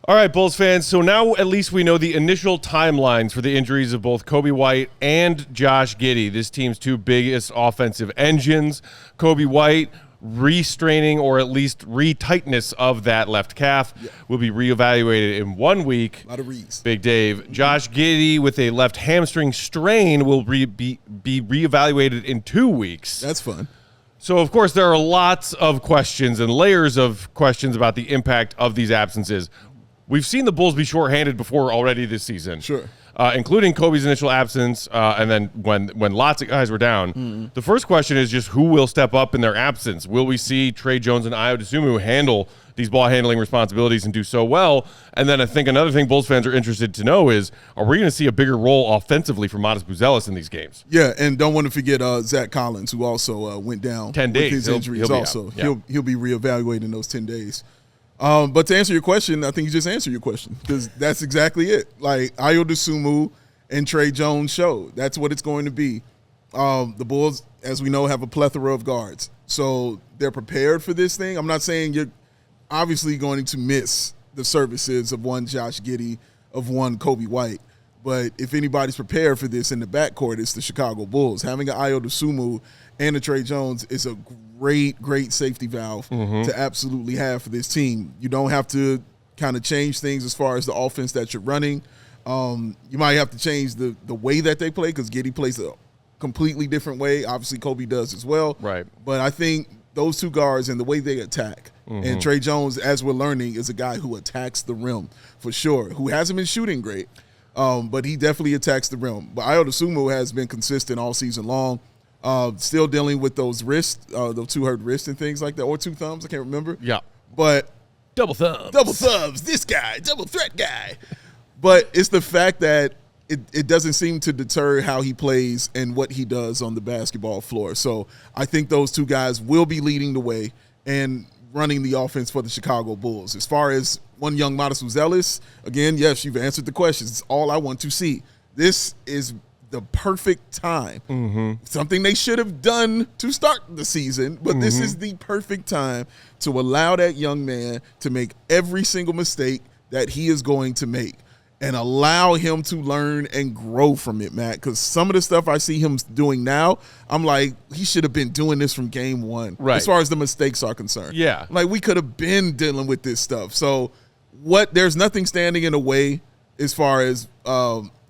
All right, Bulls fans, so now at least we know the initial timelines for the injuries of both Coby White and Josh Giddey, this team's two biggest offensive engines. Coby White restraining or at least retightness of that left calf will be reevaluated in 1 week. A lot of rees. Big Dave. Josh Giddey with a left hamstring strain will be reevaluated in 2 weeks. That's fun. So, of course, there are lots of questions and layers of questions about the impact of these absences. We've seen the Bulls be shorthanded before already this season. Sure. Including Coby's initial absence, and then when lots of guys were down. The first question is just who will step up in their absence? Will we see Tre Jones and Ayo Dosunmu handle these ball handling responsibilities and do so well? And then I think another thing Bulls fans are interested to know is, are we going to see a bigger role offensively for Modest Buzelis in these games? Yeah, and don't want to forget Zach Collins, who also went down 10 days. with his injuries also. Yeah. He'll be reevaluating those 10 days. But to answer your question, I think you just answered your question because that's exactly it. Like Ayo Dosunmu and Tre Jones show. That's what it's going to be. The Bulls, as we know, have a plethora of guards. So they're prepared for this thing. I'm not saying you're obviously going to miss the services of one Josh Giddey, of one Coby White. But if anybody's prepared for this in the backcourt, it's the Chicago Bulls. Having an Ayo Dosunmu and a Tre Jones is a great safety valve to absolutely have for this team. You don't have to kind of change things as far as the offense that you're running. You might have to change the way that they play because Giddey plays a completely different way. Obviously, Coby does as well. Right. But I think those two guards and the way they attack, and Tre Jones, as we're learning, is a guy who attacks the rim for sure, who hasn't been shooting great, but he definitely attacks the rim. But Ayo Dosunmu has been consistent all season long. Still dealing with those wrists, those two hurt wrists and things like that, or two thumbs, I can't remember. Yeah. But double thumbs, this guy, double threat guy. But it's the fact that it doesn't seem to deter how he plays and what he does on the basketball floor. So I think those two guys will be leading the way and running the offense for the Chicago Bulls. As far as one young Modest Buzelis, again, yes, you've answered the questions. It's all I want to see. This is the perfect time. Something they should have done to start the season, but this is the perfect time to allow that young man to make every single mistake that he is going to make and allow him to learn and grow from it, Matt, because some of the stuff I see him doing now, I'm like, he should have been doing this from game one, right, as far as the mistakes are concerned. Yeah. Like, we could have been dealing with this stuff. So there's nothing standing in the way as far as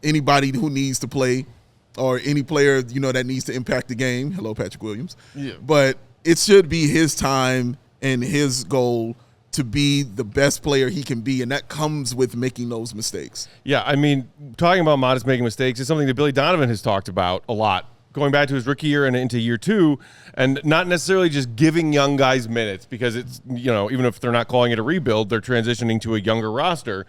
anybody who needs to play or any player, that needs to impact the game. Hello, Patrick Williams. Yeah. But it should be his time and his goal to be the best player he can be, and that comes with making those mistakes. Yeah, I mean, talking about Modest making mistakes is something that Billy Donovan has talked about a lot, going back to his rookie year and into year two, and not necessarily just giving young guys minutes because it's, even if they're not calling it a rebuild, they're transitioning to a younger roster.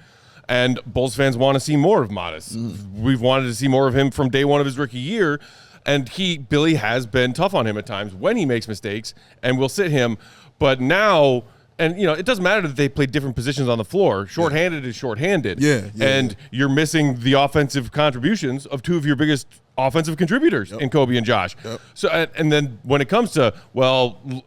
And Bulls fans want to see more of Modest. We've wanted to see more of him from day one of his rookie year. And Billy has been tough on him at times when he makes mistakes and will sit him. But now, and it doesn't matter that they play different positions on the floor. Shorthanded is shorthanded. And you're missing the offensive contributions of two of your biggest offensive contributors in Coby and Josh. So, and then when it comes to,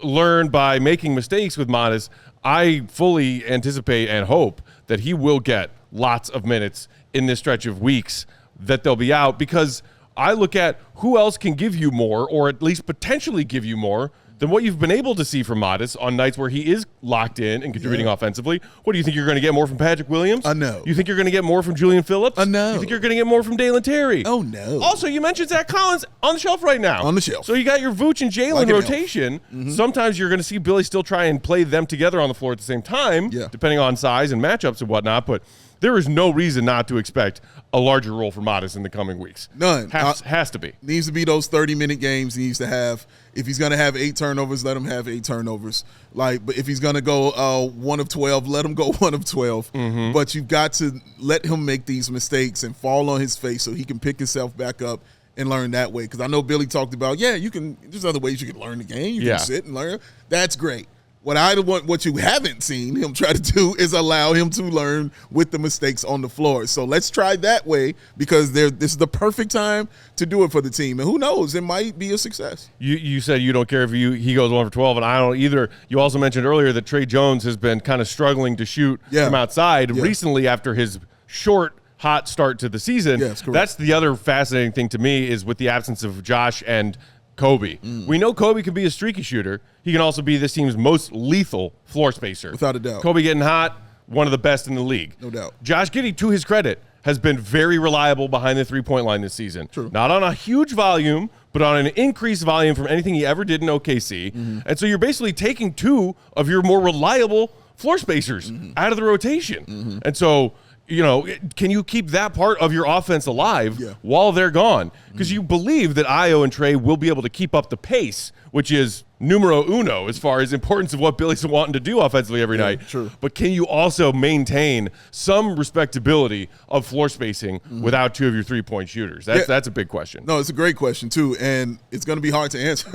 learn by making mistakes with Modest, I fully anticipate and hope that he will get lots of minutes in this stretch of weeks that they'll be out, because I look at who else can give you more, or at least potentially give you more, than what you've been able to see from Modest on nights where he is locked in and contributing offensively. What do you think, you're going to get more from Patrick Williams? No. You think you're going to get more from Julian Phillips? No. You think you're going to get more from Dalen Terry? Oh, no. Also, you mentioned Zach Collins on the shelf right now. On the shelf. So you got your Vooch and Jalen rotation. Sometimes you're going to see Billy still try and play them together on the floor at the same time, depending on size and matchups and whatnot, but there is no reason not to expect a larger role for Modest in the coming weeks. None. Has to be. Needs to be those 30-minute games he needs to have. If he's going to have 8 turnovers, let him have 8 turnovers. But if he's going to go 1 of 12, let him go 1 of 12. But you've got to let him make these mistakes and fall on his face so he can pick himself back up and learn that way. Because I know Billy talked about, there's other ways you can learn the game. You can sit and learn. That's great. What you haven't seen him try to do is allow him to learn with the mistakes on the floor. So let's try that way, because this is the perfect time to do it for the team. And who knows, it might be a success. You said you don't care if he goes 1 for 12, and I don't either. You also mentioned earlier that Trey Jones has been kind of struggling to shoot from outside recently after his short, hot start to the season. That's the other fascinating thing to me, is with the absence of Josh and Coby. We know Coby can be a streaky shooter. He can also be this team's most lethal floor spacer. Without a doubt. Coby getting hot, one of the best in the league. No doubt. Josh Giddey, to his credit, has been very reliable behind the three-point line this season. True. Not on a huge volume, but on an increased volume from anything he ever did in OKC. And so you're basically taking two of your more reliable floor spacers out of the rotation. And so, can you keep that part of your offense alive while they're gone? Because you believe that Ayo and Trey will be able to keep up the pace, which is numero uno as far as importance of what Billy's wanting to do offensively every night. True. But can you also maintain some respectability of floor spacing without two of your three-point shooters? That's a big question. No, it's a great question too, and it's going to be hard to answer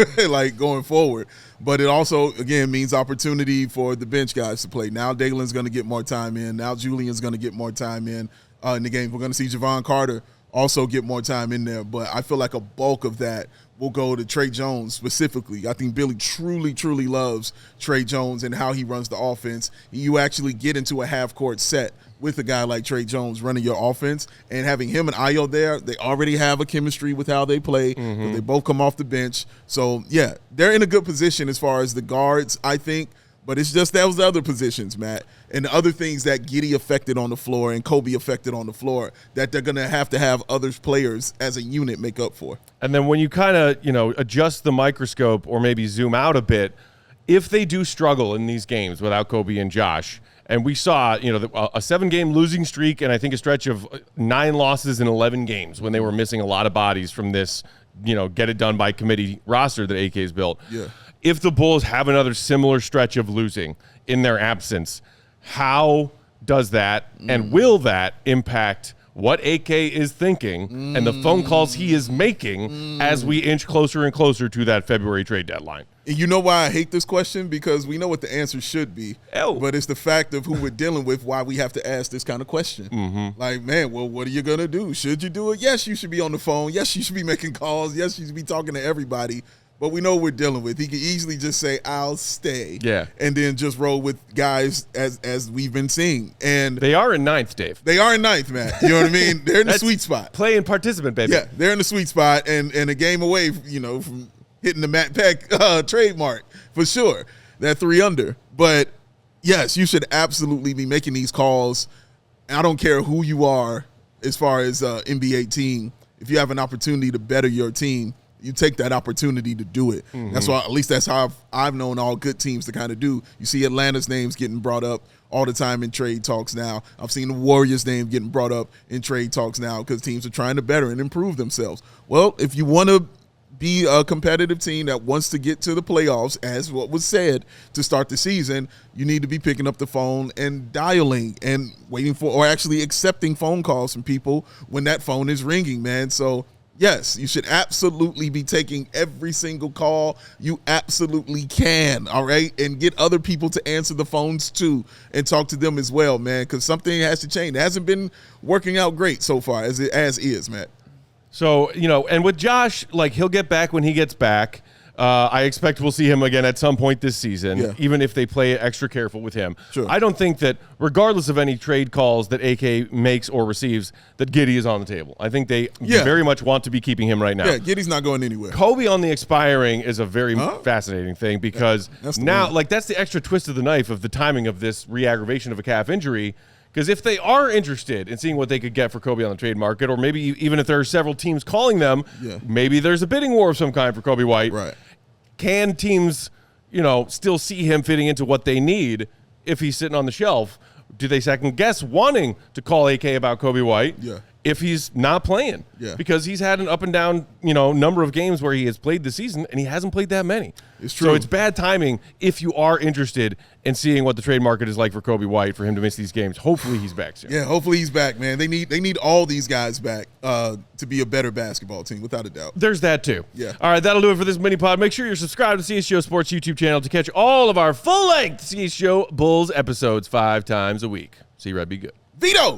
going forward. But it also, again, means opportunity for the bench guys to play. Now Dalen's going to get more time in. Now Julian's going to get more time in the game. We're going to see Javon Carter also get more time in there. But I feel like a bulk of that will go to Trey Jones specifically. I think Billy truly, truly loves Trey Jones and how he runs the offense. You actually get into a half-court set with a guy like Trey Jones running your offense, and having him and Ayo there, they already have a chemistry with how they play. They both come off the bench. So, yeah, they're in a good position as far as the guards, I think. But it's just those other positions, Matt, and the other things that Giddey affected on the floor and Coby affected on the floor that they're going to have other players as a unit make up for. And then when you kind of, adjust the microscope or maybe zoom out a bit, if they do struggle in these games without Coby and Josh, and we saw, a 7-game losing streak and I think a stretch of 9 losses in 11 games when they were missing a lot of bodies from this, get it done by committee roster that AK's built. Yeah. If the Bulls have another similar stretch of losing in their absence, how does that and will that impact what AK is thinking and the phone calls he is making as we inch closer and closer to that February trade deadline? You know why I hate this question? Because we know what the answer should be, but it's the fact of who we're dealing with why we have to ask this kind of question. Like, man, well, what are you going to do? Should you do it? Yes, you should be on the phone. Yes, you should be making calls. Yes, you should be talking to everybody. But we know what we're dealing with. He can easily just say, I'll stay. And then just roll with guys as we've been seeing. And they are in ninth, Dave. They are in ninth, Matt. You know what I mean? They're in the sweet spot. Playing participant, baby. Yeah, they're in the sweet spot and a game away, from hitting the Matt Peck trademark for sure. That 3 under. But, yes, you should absolutely be making these calls. I don't care who you are as far as NBA team. If you have an opportunity to better your team, you take that opportunity to do it. That's why, at least that's how I've known all good teams to kind of do. You see Atlanta's names getting brought up all the time in trade talks now. I've seen the Warriors' name getting brought up in trade talks now because teams are trying to better and improve themselves. Well, if you want to be a competitive team that wants to get to the playoffs, as what was said to start the season, you need to be picking up the phone and dialing and waiting for, or actually accepting phone calls from people when that phone is ringing, man. So, yes, you should absolutely be taking every single call you absolutely can, all right? And get other people to answer the phones too and talk to them as well, man, because something has to change. It hasn't been working out great so far as is, Matt. So, and with Josh, he'll get back when he gets back. I expect we'll see him again at some point this season, even if they play extra careful with him. Sure. I don't think that, regardless of any trade calls that AK makes or receives, that Giddey is on the table. I think they very much want to be keeping him right now. Yeah, Giddey's not going anywhere. Coby on the expiring is a very fascinating thing because now, that's the extra twist of the knife of the timing of this re-aggravation of a calf injury. Because if they are interested in seeing what they could get for Coby on the trade market, or maybe even if there are several teams calling them, maybe there's a bidding war of some kind for Coby White. Right. Can teams, still see him fitting into what they need if he's sitting on the shelf? Do they second guess wanting to call AK about Coby White? Yeah. if he's not playing. Yeah. Because he's had an up and down, number of games where he has played this season, and he hasn't played that many. It's true. So it's bad timing if you are interested in seeing what the trade market is like for Coby White for him to miss these games. Hopefully he's back soon. Yeah, hopefully he's back, man. They need all these guys back to be a better basketball team, without a doubt. There's that too. Yeah. All right, that'll do it for this mini pod. Make sure you're subscribed to CHGO Sports YouTube channel to catch all of our full-length CHGO Bulls episodes 5 times a week. See you, Red. Be good. Vito!